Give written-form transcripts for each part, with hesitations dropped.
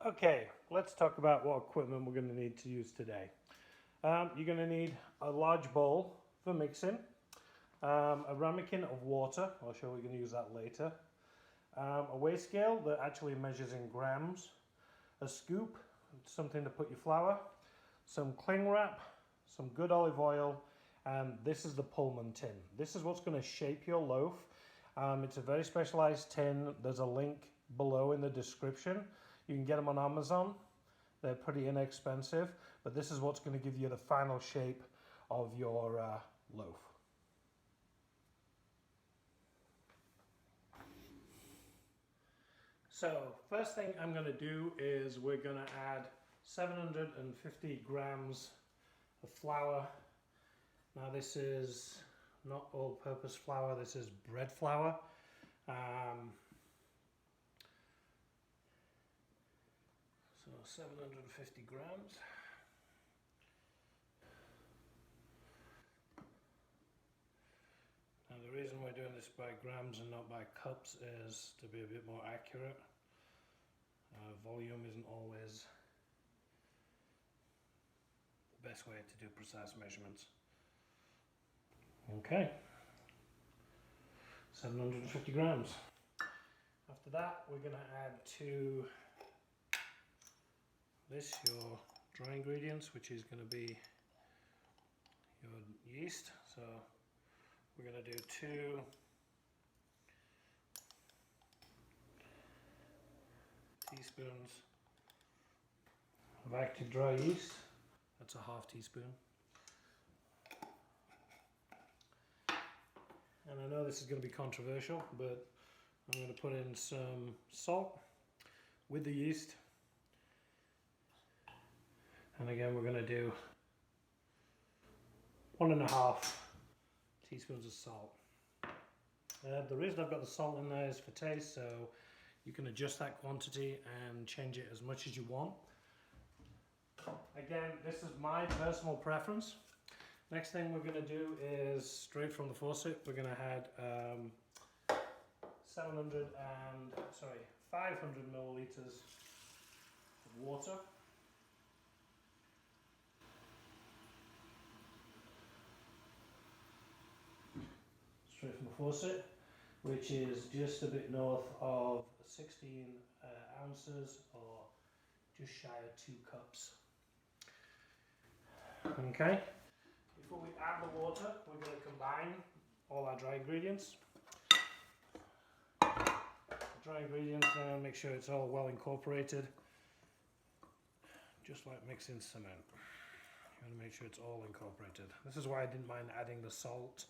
Okay, let's talk about what equipment we're going to need to use today. You're going to need a large bowl for mixing, a ramekin of water, I'll show you we're going to use that later, a weigh scale that actually measures in grams, a scoop, something to put your flour, some cling wrap, some good olive oil, and this is the Pullman tin. This is what's going to shape your loaf. It's a very specialized tin. There's a link below in the description. You can get them on Amazon. They're pretty inexpensive, but this is what's going to give you the final shape of your loaf. So first thing I'm going to do is we're going to add 750 grams of flour. Now this is not all-purpose flour, this is bread flour. So 750 grams. Now the reason we're doing this by grams and not by cups is to be a bit more accurate. Volume isn't always the best way to do precise measurements. Okay, 750 grams. After that, we're going to add to this your dry ingredients, which is going to be your yeast. So we're going to do 2 teaspoons of active dry yeast. That's a half teaspoon. And I know this is going to be controversial, but I'm going to put in some salt with the yeast. And again, we're going to do 1.5 teaspoons of salt. The reason I've got the salt in there is for taste, so you can adjust that quantity and change it as much as you want. Again, this is my personal preference. Next thing we're going to do is straight from the faucet. We're going to add 500 milliliters of water. Straight from the faucet, which is just a bit north of 16 ounces, or just shy of 2 cups. Okay. Before we add the water, we're going to combine all our dry ingredients. The dry ingredients, make sure it's all well incorporated, just like mixing cement. You want to make sure it's all incorporated. This is why I didn't mind adding the salt,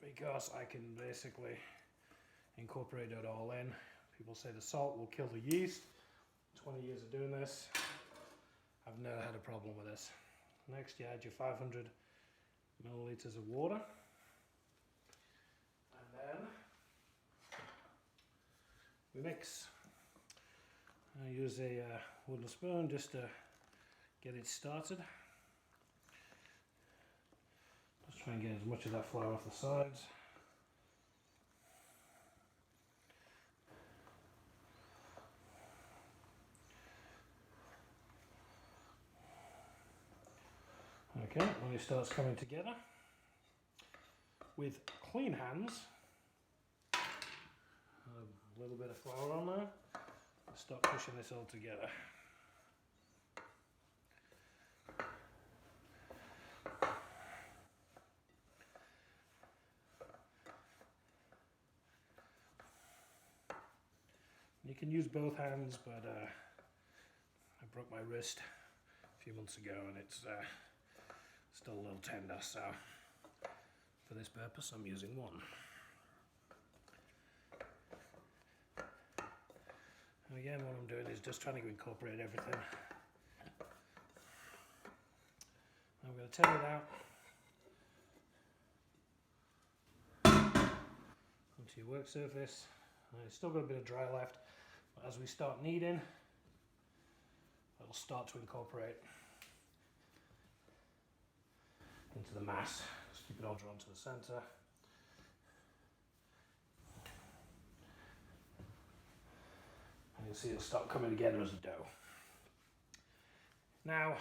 because I can basically incorporate it all in. People say the salt will kill the yeast. 20 years of doing this, I've never had a problem with this. Next, you add your 500 milliliters of water, and then we mix. I use a wooden spoon just to get it started. Just try and get as much of that flour off the sides. Okay, when it starts coming together, with clean hands, a little bit of flour on there, and start pushing this all together. You can use both hands, but I broke my wrist a few months ago and it's still a little tender, so for this purpose I'm using one. And again, what I'm doing is just trying to incorporate everything. I'm going to turn it out onto your work surface. It's still got a bit of dry left, but as we start kneading, it'll start to incorporate into the mass. Just keep it all drawn to the center. You'll see it start coming together as a dough. Now,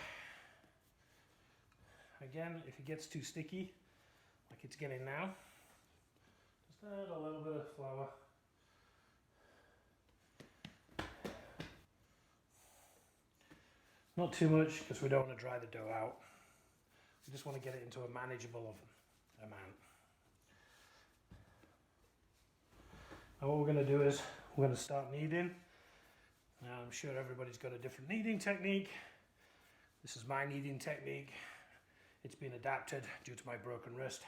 again, if it gets too sticky, like it's getting now, just add a little bit of flour. Not too much, because we don't want to dry the dough out. We just want to get it into a manageable amount. Now what we're going to do is we're going to start kneading. Now I'm sure everybody's got a different kneading technique. This is my kneading technique. It's been adapted due to my broken wrist.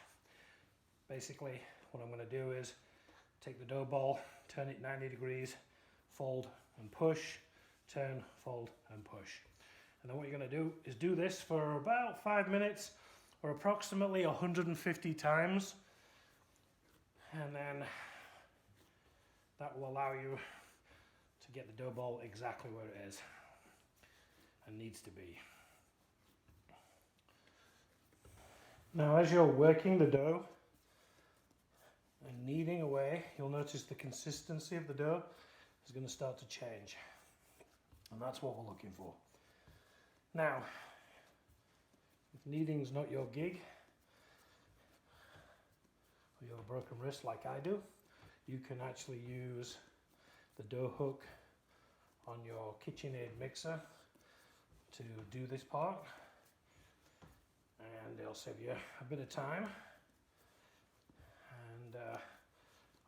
Basically, what I'm going to do is take the dough ball, turn it 90 degrees, fold and push, turn, fold and push. And then what you're going to do is do this for about 5 minutes or approximately 150 times. And then that will allow you to get the dough ball exactly where it is and needs to be. Now as you're working the dough and kneading away, you'll notice the consistency of the dough is going to start to change. And that's what we're looking for. Now, if kneading's not your gig, or you have a broken wrist like I do, you can actually use the dough hook on your KitchenAid mixer to do this part, and it'll save you a bit of time and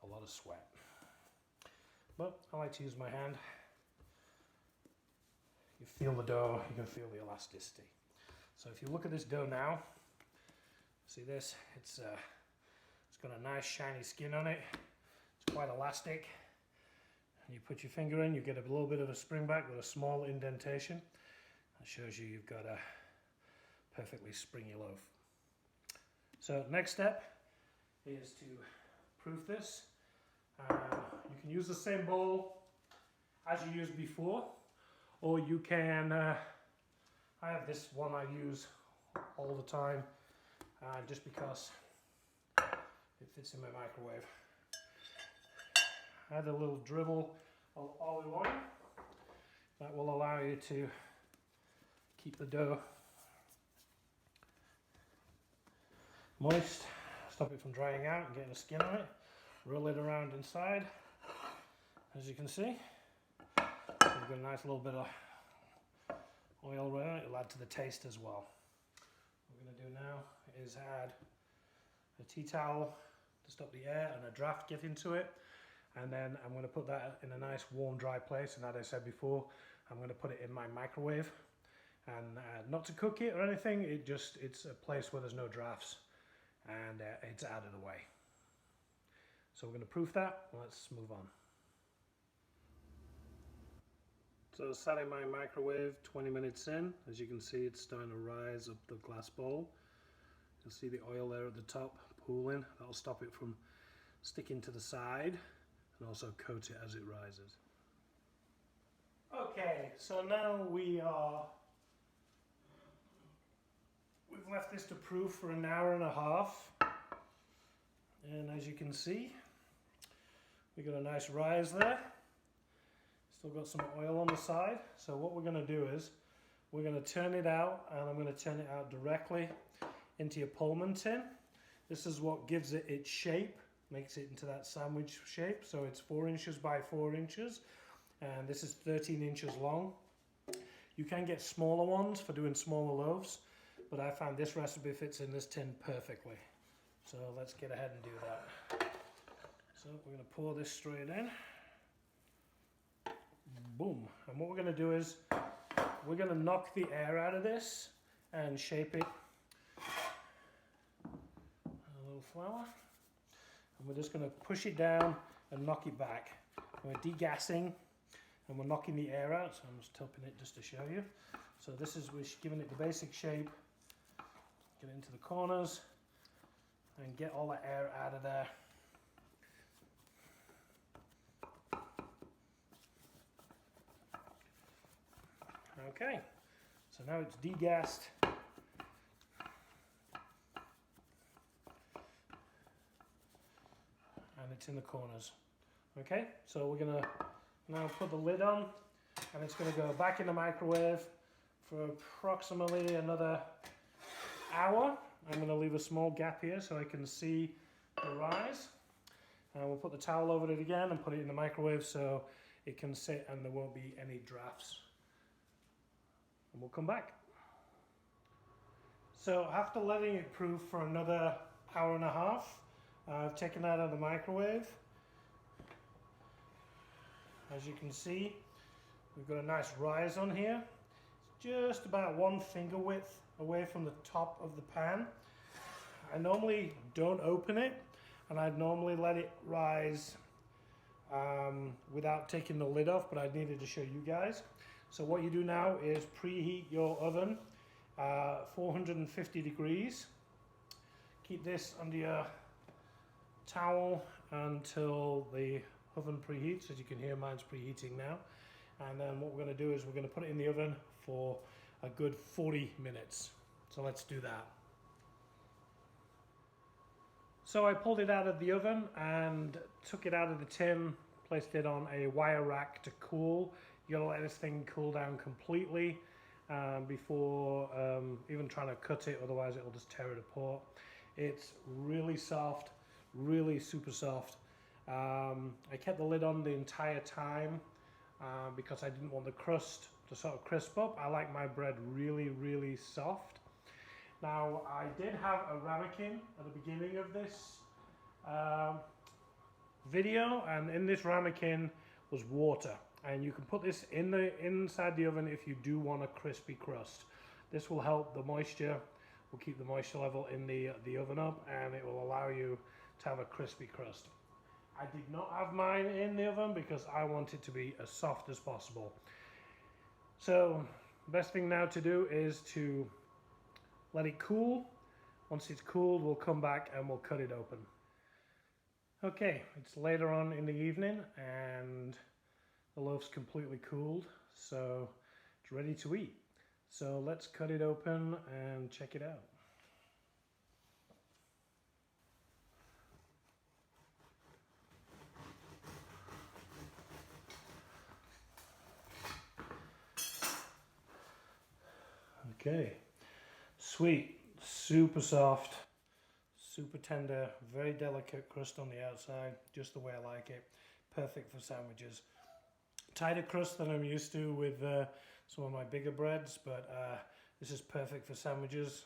a lot of sweat. But I like to use my hand. You feel the dough, you can feel the elasticity. So if you look at this dough now, see this? It's got a nice shiny skin on it. It's quite elastic. And you put your finger in, you get a little bit of a spring back with a small indentation. That shows you've got a perfectly springy loaf. So next step is to proof this. You can use the same bowl as you used before, or you can, I have this one I use all the time, just because it fits in my microwave. Add a little dribble of olive oil. That will allow you to keep the dough moist, stop it from drying out and getting a skin on it. Roll it around inside, as you can see. So you've got a nice little bit of oil around it. It'll add to the taste as well. What we're going to do now is add a tea towel to stop the air and a draft get into it. And then I'm going to put that in a nice warm dry place, and as I said before, I'm going to put it in my microwave. And not to cook it or anything, it's a place where there's no drafts, and it's out of the way. So we're going to proof that. Let's move on. So sat in my microwave 20 minutes in. As you can see, it's starting to rise up the glass bowl. You'll see the oil there at the top pooling. That'll stop it from sticking to the side and also coat it as it rises. Okay, so now we've left this to proof for an hour and a half. And as you can see, we got a nice rise there. Still got some oil on the side. So what we're going to do is we're going to turn it out, and I'm going to turn it out directly into your Pullman tin. This is what gives it its shape, makes it into that sandwich shape. So it's 4 inches by 4 inches, and this is 13 inches long. You can get smaller ones for doing smaller loaves, but I found this recipe fits in this tin perfectly. So let's get ahead and do that. So we're going to pour this straight in. Boom. And what we're going to do is we're going to knock the air out of this and shape it. A little flour. And we're just going to push it down and knock it back. And we're degassing and we're knocking the air out. So I'm just topping it just to show you. So this is, we're giving it the basic shape. Get it into the corners and get all that air out of there. Okay, so now it's degassed. And it's in the corners. Okay, so we're gonna Now put the lid on, and it's going to go back in the microwave for approximately another hour. I'm going to leave a small gap here so I can see the rise. And we'll put the towel over it again and put it in the microwave so it can sit and there won't be any drafts. And we'll come back. So after letting it proof for another hour and a half, I've taken that out of the microwave. As you can see, we've got a nice rise on here. It's just about 1 finger width away from the top of the pan. I normally don't open it, and I'd normally let it rise without taking the lid off, but I needed to show you guys. So what you do now is preheat your oven 450 degrees. Keep this under your towel until the oven preheats. As you can hear, mine's preheating now. And then what we're going to do is we're going to put it in the oven for a good 40 minutes. So let's do that. So I pulled it out of the oven and took it out of the tin, placed it on a wire rack to cool. You gotta let this thing cool down completely before even trying to cut it, otherwise it will just tear it apart. It's really soft, really super soft. I kept the lid on the entire time because I didn't want the crust to sort of crisp up. I like my bread really, really soft. Now, I did have a ramekin at the beginning of this video, and in this ramekin was water. And you can put this inside the oven if you do want a crispy crust. This will help the moisture, will keep the moisture level in the oven up, and it will allow you to have a crispy crust. I did not have mine in the oven because I want it to be as soft as possible. So, the best thing now to do is to let it cool. Once it's cooled, we'll come back and we'll cut it open. Okay, it's later on in the evening and the loaf's completely cooled, so it's ready to eat. So let's cut it open and check it out. Okay, sweet, super soft, super tender, very delicate crust on the outside, just the way I like it. Perfect for sandwiches. Tighter crust than I'm used to with some of my bigger breads, but this is perfect for sandwiches.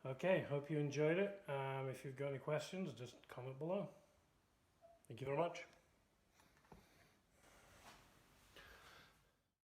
Okay, hope you enjoyed it. If you've got any questions, just comment below. Thank you very much.